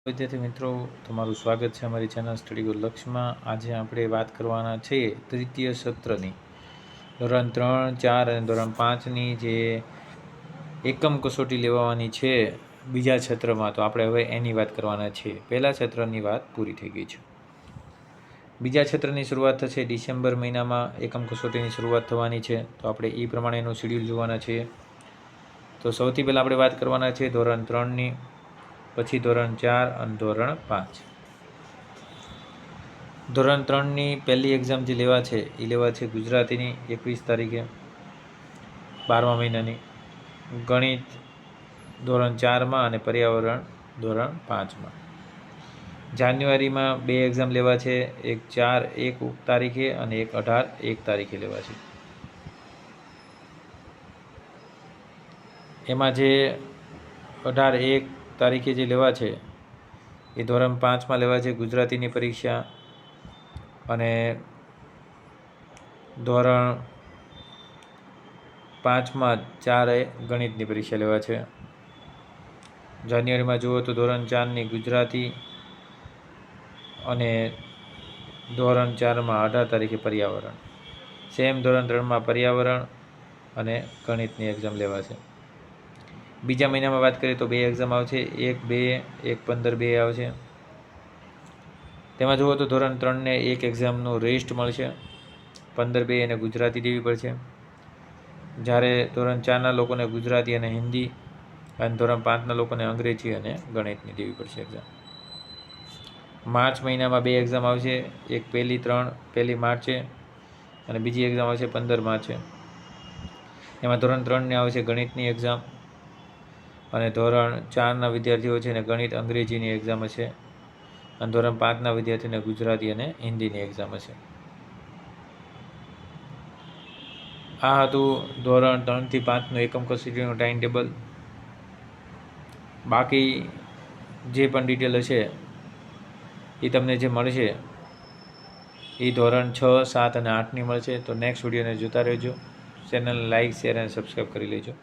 વિદ્યાર્થી મિત્રો, તમારું સ્વાગત છે અમારી ચેનલ સ્ટડી ગુરુ લક્ષ્યમાં. આજે આપણે વાત કરવાના છીએ તૃતીય સત્રની ધોરણ 3, 4 અને ધોરણ 5ની જે એકમ કસોટી લેવાની છે બીજા ક્ષેત્રમાં. તો આપણે હવે એની વાત કરવાના છીએ. પહેલા ક્ષેત્રની વાત પૂરી થઈ ગઈ છે. બીજા ક્ષેત્રની શરૂઆત થશે ડિસેમ્બર મહિનામાં. એકમ કસોટીની શરૂઆત થવાની છે, તો આપણે એ પ્રમાણેનું શેડ્યુલ જોવાના છીએ. તો સૌથી પહેલાં આપણે વાત કરવાના છે ધોરણ 3ની, પછી ધોરણ 4 અને ધોરણ 5. ધોરણ 3ની પહેલી એક્ઝામ જે લેવા છે એ લેવા છે ગુજરાતીની 21 તારીખે 12મા મહિનાની, ગણિત ધોરણ 4માં અને પર્યાવરણ ધોરણ 5માં. જાન્યુઆરીમાં 2 એક્ઝામ લેવા છે, એક 4-1 તારીખે અને એક 18-1 તારીખે લેવા છે. એમાં જે 18-1 તારીખે જે લેવા છે એ ધોરણ 5માં લેવા છે ગુજરાતીની પરીક્ષા, અને ધોરણ 5માં 4 ગણિતની પરીક્ષા લેવા છે. જાન્યુઆરીમાં જુઓ તો ધોરણ 4ની ગુજરાતી અને ધોરણ 4માં 18 તારીખે પર્યાવરણ. સેમ ધોરણ 3માં પર્યાવરણ અને ગણિતની એક્ઝામ લેવા છે. બીજા મહિનામાં વાત કરીએ તો 2 એક્ઝામ આવશે, 1-2, 1-15-2 આવશે. તેમાં જુઓ તો ધોરણ 3ને 1 એક્ઝામનું રેસ્ટ મળશે, 15-2 એને ગુજરાતી દેવી પડશે. જ્યારે ધોરણ 4ના લોકોને ગુજરાતી અને હિન્દી, અને ધોરણ 5ના લોકોને અંગ્રેજી અને ગણિતની દેવી પડશે એક્ઝામ. માર્ચ મહિનામાં 2 એક્ઝામ આવશે, એક 1 માર્ચે અને બીજી એક્ઝામ આવશે 15 માર્ચે. એમાં ધોરણ 3ને આવશે ગણિતની એક્ઝામ, અને ધોરણ 4ના વિદ્યાર્થીઓ છે ને ગણિત અંગ્રેજીની એક્ઝામ હશે, અને ધોરણ 5ના વિદ્યાર્થીઓને ગુજરાતી અને હિન્દીની એક્ઝામ હશે. આ હતું ધોરણ 3થી 5નું એકમ કસોટીનું ટાઈમ ટેબલ. બાકી જે પણ ડિટેલ હશે એ તમને જે મળશે એ ધોરણ 6, 7 અને 8ની મળશે. તો નેક્સ્ટ વિડીયોને જોતા રહેજો. ચેનલને લાઇક, શેર અને સબસ્ક્રાઈબ કરી લેજો.